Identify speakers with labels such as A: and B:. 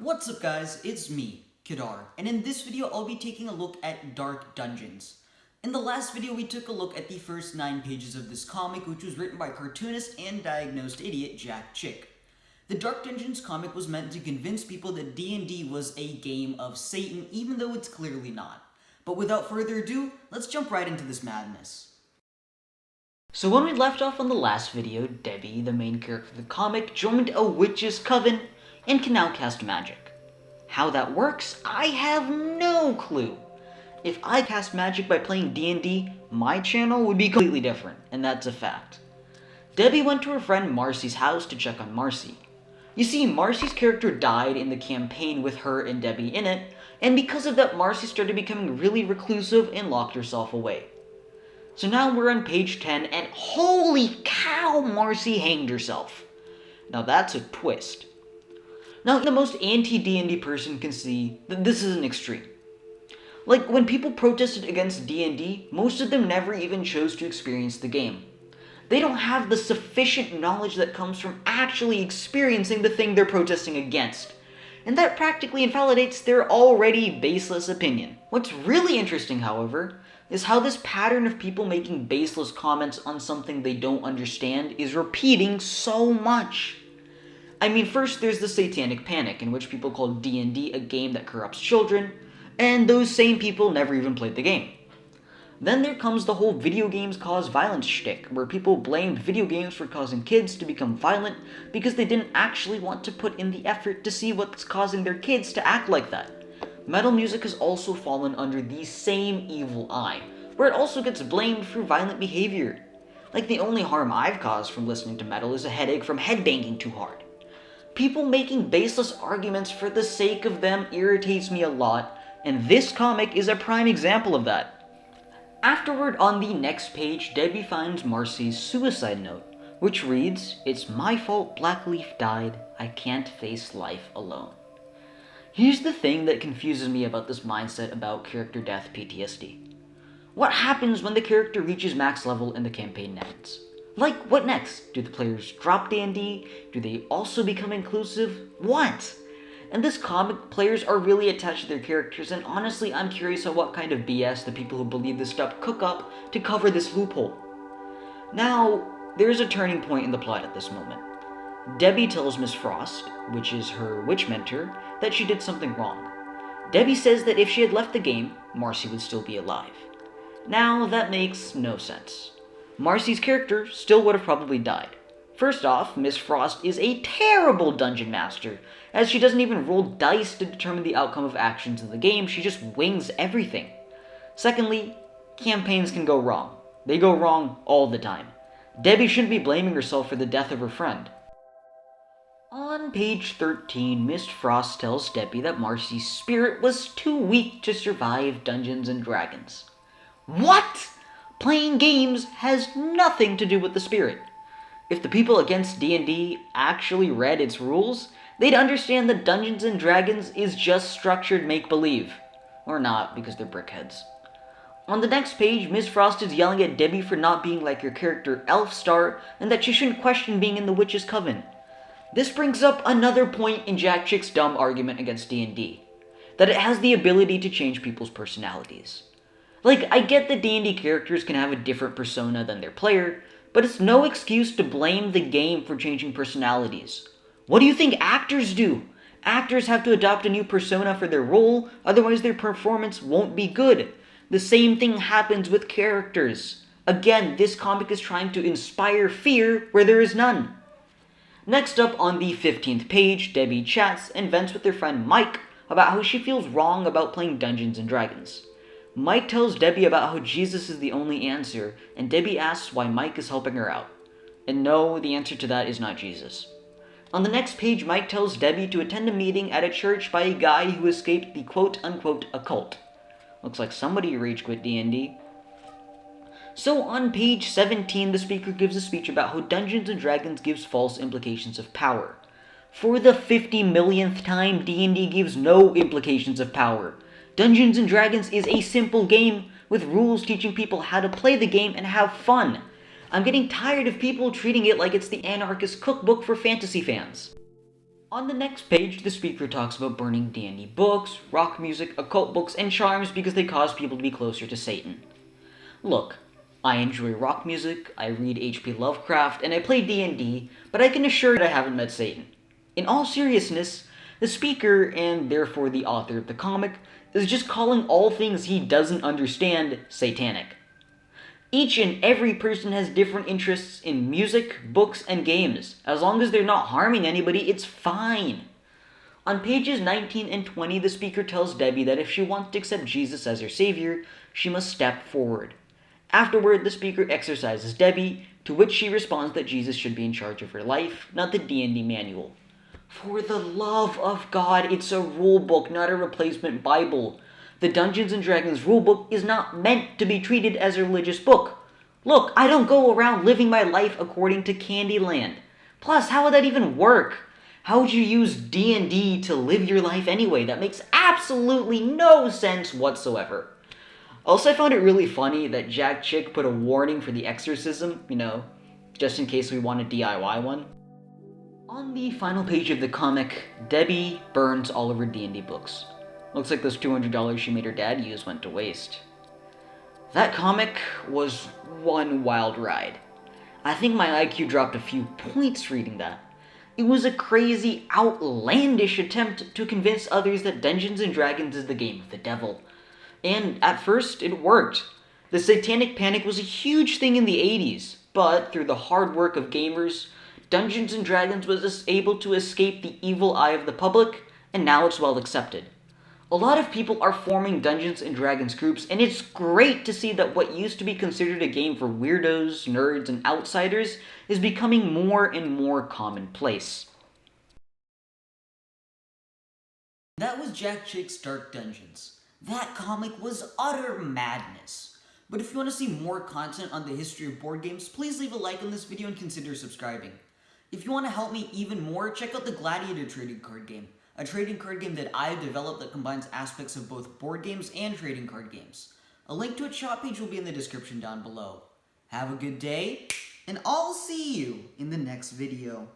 A: What's up guys, it's me, Kedar, and in this video I'll be taking a look at Dark Dungeons. In the last video we took a look at the first 9 pages of this comic, which was written by cartoonist and diagnosed idiot Jack Chick. The Dark Dungeons comic was meant to convince people that D&D was a game of Satan, even though it's clearly not. But without further ado, let's jump right into this madness. So when we left off on the last video, Debbie, the main character of the comic, joined a witch's coven and can now cast magic. How that works, I have no clue. If I cast magic by playing D&D, my channel would be completely different, and that's a fact. Debbie went to her friend Marcy's house to check on Marcy. You see, Marcy's character died in the campaign with her and Debbie in it, and because of that, Marcy started becoming really reclusive and locked herself away. So now we're on page 10, and holy cow, Marcy hanged herself. Now that's a twist. Now, the most anti-D&D person can see that this is an extreme. Like, when people protested against D&D, most of them never even chose to experience the game. They don't have the sufficient knowledge that comes from actually experiencing the thing they're protesting against. And that practically invalidates their already baseless opinion. What's really interesting, however, is how this pattern of people making baseless comments on something they don't understand is repeating so much. I mean, first there's the Satanic Panic, in which people called D&D a game that corrupts children, and those same people never even played the game. Then there comes the whole video games cause violence shtick, where people blamed video games for causing kids to become violent because they didn't actually want to put in the effort to see what's causing their kids to act like that. Metal music has also fallen under the same evil eye, where it also gets blamed for violent behavior. Like, the only harm I've caused from listening to metal is a headache from headbanging too hard. People making baseless arguments for the sake of them irritates me a lot, and this comic is a prime example of that. Afterward, on the next page, Debbie finds Marcy's suicide note, which reads, "It's my fault Blackleaf died. I can't face life alone." Here's the thing that confuses me about this mindset about character death PTSD. What happens when the character reaches max level and the campaign ends? Like, what next? Do the players drop D&D? Do they also become inclusive? What? In this comic, players are really attached to their characters, and honestly, I'm curious on what kind of BS the people who believe this stuff cook up to cover this loophole. Now, there's a turning point in the plot at this moment. Debbie tells Miss Frost, which is her witch mentor, that she did something wrong. Debbie says that if she had left the game, Marcy would still be alive. Now, that makes no sense. Marcy's character still would have probably died. First off, Miss Frost is a terrible dungeon master, as she doesn't even roll dice to determine the outcome of actions in the game, she just wings everything. Secondly, campaigns can go wrong. They go wrong all the time. Debbie shouldn't be blaming herself for the death of her friend. On page 13, Miss Frost tells Debbie that Marcy's spirit was too weak to survive Dungeons and Dragons. What? Playing games has nothing to do with the spirit. If the people against D&D actually read its rules, they'd understand that Dungeons and Dragons is just structured make-believe. Or not, because they're brickheads. On the next page, Miss Frost is yelling at Debbie for not being like her character Elfstar, and that she shouldn't question being in the Witch's Coven. This brings up another point in Jack Chick's dumb argument against D&D, that it has the ability to change people's personalities. Like, I get that D&D characters can have a different persona than their player, but it's no excuse to blame the game for changing personalities. What do you think actors do? Actors have to adopt a new persona for their role, otherwise their performance won't be good. The same thing happens with characters. Again, this comic is trying to inspire fear where there is none. Next up on the 15th page, Debbie chats and vents with her friend Mike about how she feels wrong about playing Dungeons and Dragons. Mike tells Debbie about how Jesus is the only answer, and Debbie asks why Mike is helping her out. And no, the answer to that is not Jesus. On the next page, Mike tells Debbie to attend a meeting at a church by a guy who escaped the quote-unquote occult. Looks like somebody rage quit D&D. So on page 17, the speaker gives a speech about how Dungeons & Dragons gives false implications of power. For the 50 millionth time, D&D gives no implications of power. Dungeons & Dragons is a simple game with rules teaching people how to play the game and have fun. I'm getting tired of people treating it like it's the anarchist cookbook for fantasy fans. On the next page, the speaker talks about burning D&D books, rock music, occult books, and charms because they cause people to be closer to Satan. Look, I enjoy rock music, I read H.P. Lovecraft, and I play D&D, but I can assure you that I haven't met Satan. In all seriousness, the speaker, and therefore the author of the comic, is just calling all things he doesn't understand satanic. Each and every person has different interests in music, books, and games. As long as they're not harming anybody, it's fine. On pages 19 and 20, the speaker tells Debbie that if she wants to accept Jesus as her savior, she must step forward. Afterward, the speaker exercises Debbie, to which she responds that Jesus should be in charge of her life, not the D&D manual. For the love of God, it's a rulebook, not a replacement Bible. The Dungeons & Dragons rulebook is not meant to be treated as a religious book. Look, I don't go around living my life according to Candyland. Plus, how would that even work? How would you use D&D to live your life anyway? That makes absolutely no sense whatsoever. Also, I found it really funny that Jack Chick put a warning for the exorcism, just in case we want to DIY one. On the final page of the comic, Debbie burns all of her D&D books. Looks like those $200 she made her dad use went to waste. That comic was one wild ride. I think my IQ dropped a few points reading that. It was a crazy, outlandish attempt to convince others that Dungeons & Dragons is the game of the devil. And at first, it worked. The satanic panic was a huge thing in the 80s, but through the hard work of gamers, Dungeons & Dragons was able to escape the evil eye of the public, and now it's well accepted. A lot of people are forming Dungeons & Dragons groups, and it's great to see that what used to be considered a game for weirdos, nerds, and outsiders is becoming more and more commonplace. That was Jack Chick's Dark Dungeons. That comic was utter madness. But if you want to see more content on the history of board games, please leave a like on this video and consider subscribing. If you want to help me even more, check out the Gladiator trading card game, a trading card game that I've developed that combines aspects of both board games and trading card games. A link to its shop page will be in the description down below. Have a good day, and I'll see you in the next video.